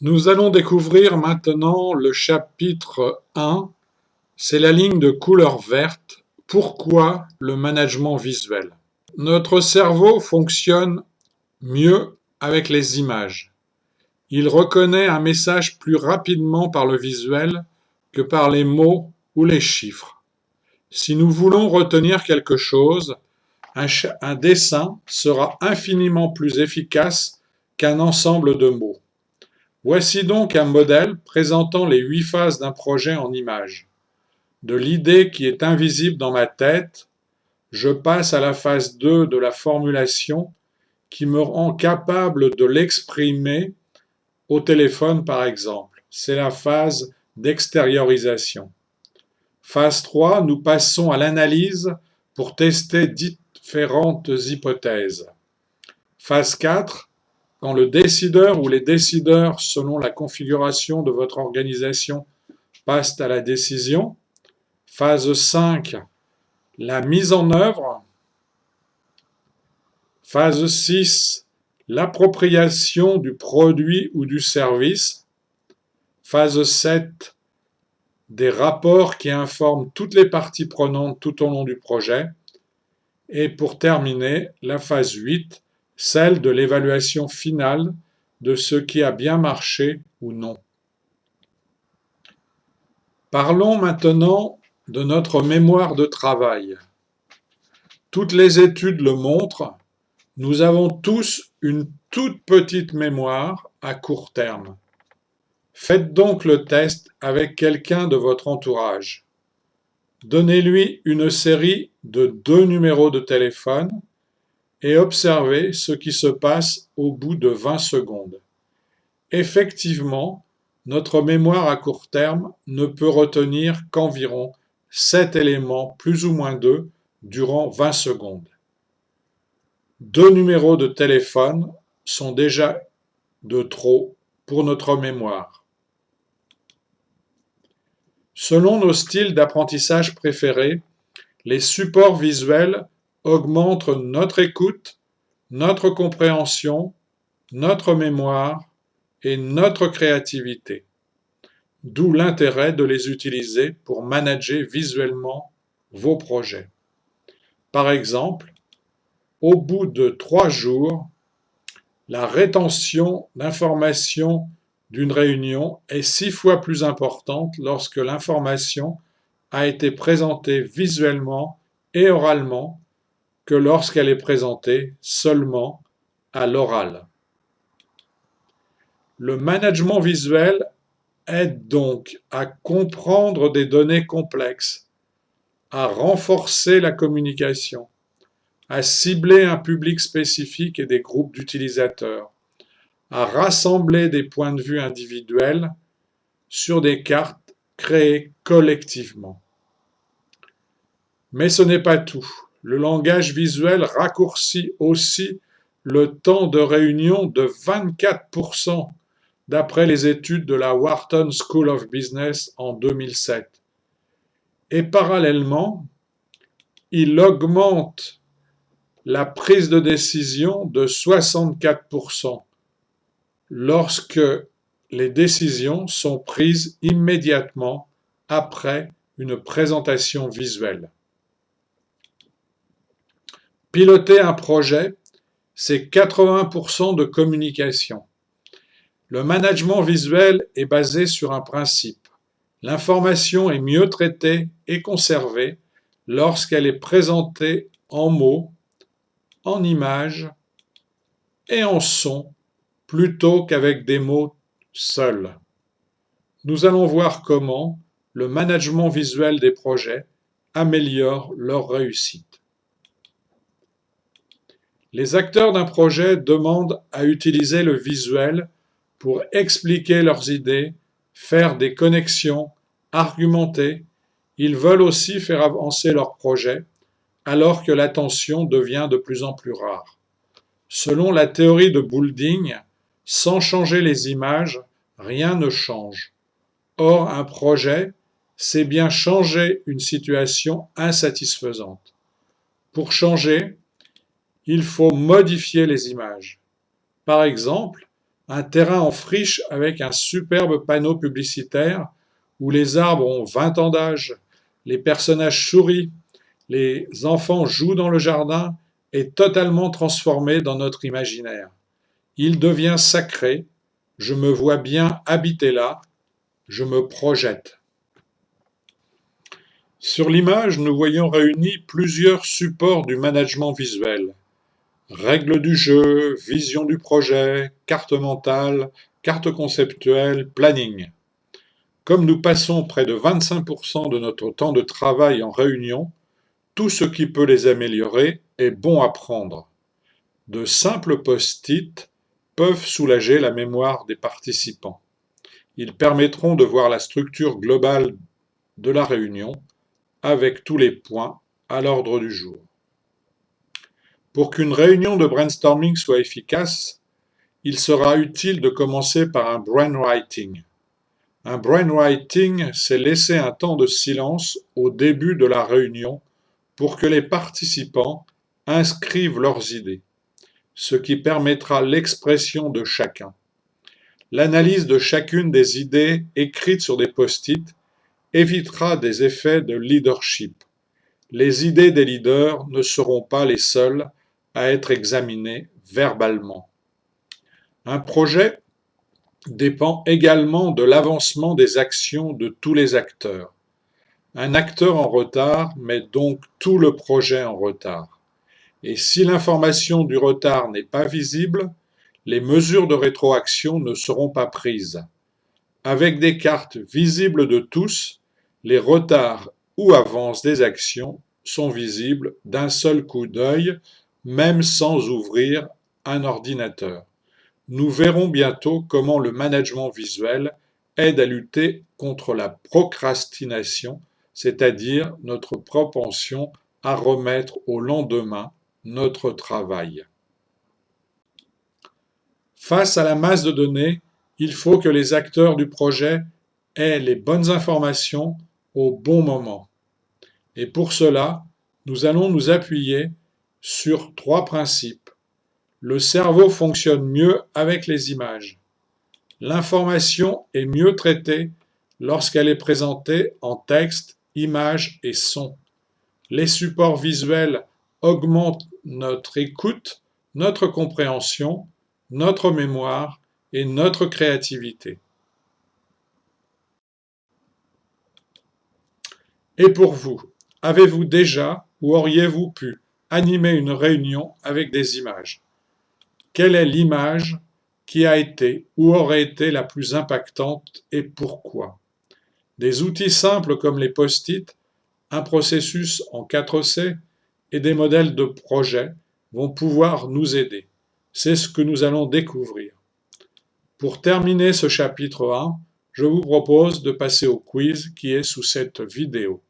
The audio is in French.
Nous allons découvrir maintenant le chapitre 1, c'est la ligne de couleur verte. Pourquoi le management visuel? Notre cerveau fonctionne mieux avec les images. Il reconnaît un message plus rapidement par le visuel que par les mots ou les chiffres. Si nous voulons retenir quelque chose, un dessin sera infiniment plus efficace qu'un ensemble de mots. Voici donc un modèle présentant les 8 phases d'un projet en images. De l'idée qui est invisible dans ma tête, je passe à la phase 2 de la formulation qui me rend capable de l'exprimer au téléphone par exemple. C'est la phase d'extériorisation. Phase 3, nous passons à l'analyse pour tester différentes hypothèses. Phase 4, quand le décideur ou les décideurs, selon la configuration de votre organisation, passent à la décision. Phase 5, la mise en œuvre. Phase 6, l'appropriation du produit ou du service. Phase 7, des rapports qui informent toutes les parties prenantes tout au long du projet. Et pour terminer, la phase 8, celle de l'évaluation finale de ce qui a bien marché ou non. Parlons maintenant de notre mémoire de travail. Toutes les études le montrent, nous avons tous une toute petite mémoire à court terme. Faites donc le test avec quelqu'un de votre entourage. Donnez-lui une série de 2 numéros de téléphone et observez ce qui se passe au bout de 20 secondes. Effectivement, notre mémoire à court terme ne peut retenir qu'environ 7 éléments, plus ou moins 2, durant 20 secondes. 2 numéros de téléphone sont déjà de trop pour notre mémoire. Selon nos styles d'apprentissage préférés, les supports visuels augmentent notre écoute, notre compréhension, notre mémoire et notre créativité. D'où l'intérêt de les utiliser pour manager visuellement vos projets. Par exemple, au bout de 3 jours, la rétention d'informations d'une réunion est 6 fois plus importante lorsque l'information a été présentée visuellement et oralement que lorsqu'elle est présentée seulement à l'oral. Le management visuel aide donc à comprendre des données complexes, à renforcer la communication, à cibler un public spécifique et des groupes d'utilisateurs, à rassembler des points de vue individuels sur des cartes créées collectivement. Mais ce n'est pas tout. Le langage visuel raccourcit aussi le temps de réunion de 24% d'après les études de la Wharton School of Business en 2007. Et parallèlement, il augmente la prise de décision de 64% lorsque les décisions sont prises immédiatement après une présentation visuelle. Piloter un projet, c'est 80% de communication. Le management visuel est basé sur un principe. L'information est mieux traitée et conservée lorsqu'elle est présentée en mots, en images et en sons plutôt qu'avec des mots seuls. Nous allons voir comment le management visuel des projets améliore leur réussite. Les acteurs d'un projet demandent à utiliser le visuel pour expliquer leurs idées, faire des connexions, argumenter. Ils veulent aussi faire avancer leur projet, alors que l'attention devient de plus en plus rare. Selon la théorie de Boulding, sans changer les images, rien ne change. Or, un projet, c'est bien changer une situation insatisfaisante. Pour changer, il faut modifier les images. Par exemple, Un terrain en friche avec un superbe panneau publicitaire où les arbres ont 20 ans d'âge, les personnages sourient, les enfants jouent dans le jardin est totalement transformé dans notre imaginaire. Il devient sacré, je me vois bien habiter là, je me projette. Sur l'image, nous voyons réunis plusieurs supports du management visuel. Règles du jeu, vision du projet, carte mentale, carte conceptuelle, planning. Comme nous passons près de 25% de notre temps de travail en réunion, tout ce qui peut les améliorer est bon à prendre. De simples post-it peuvent soulager la mémoire des participants. Ils permettront de voir la structure globale de la réunion avec tous les points à l'ordre du jour. Pour qu'une réunion de brainstorming soit efficace, il sera utile de commencer par un brainwriting. Un brainwriting, c'est laisser un temps de silence au début de la réunion pour que les participants inscrivent leurs idées, ce qui permettra l'expression de chacun. L'analyse de chacune des idées écrites sur des post-it évitera des effets de leadership. Les idées des leaders ne seront pas les seules à être examinées verbalement. Un projet dépend également de l'avancement des actions de tous les acteurs. Un acteur en retard met donc tout le projet en retard. Et si l'information du retard n'est pas visible, les mesures de rétroaction ne seront pas prises. Avec des cartes visibles de tous, les retards ou avances des actions sont visibles d'un seul coup d'œil, même sans ouvrir un ordinateur. Nous verrons bientôt comment le management visuel aide à lutter contre la procrastination, c'est-à-dire notre propension à remettre au lendemain notre travail. Face à la masse de données, il faut que les acteurs du projet aient les bonnes informations au bon moment. Et pour cela, nous allons nous appuyer sur 3 principes. Le cerveau fonctionne mieux avec les images. L'information est mieux traitée lorsqu'elle est présentée en texte, images et son. Les supports visuels augmentent notre écoute, notre compréhension, notre mémoire et notre créativité. Et pour vous, avez-vous déjà ou auriez-vous pu animer une réunion avec des images? Quelle est l'image qui a été ou aurait été la plus impactante et pourquoi? Des outils simples comme les post-it, un processus en 4C et des modèles de projet vont pouvoir nous aider. C'est ce que nous allons découvrir. Pour terminer ce chapitre 1, je vous propose de passer au quiz qui est sous cette vidéo.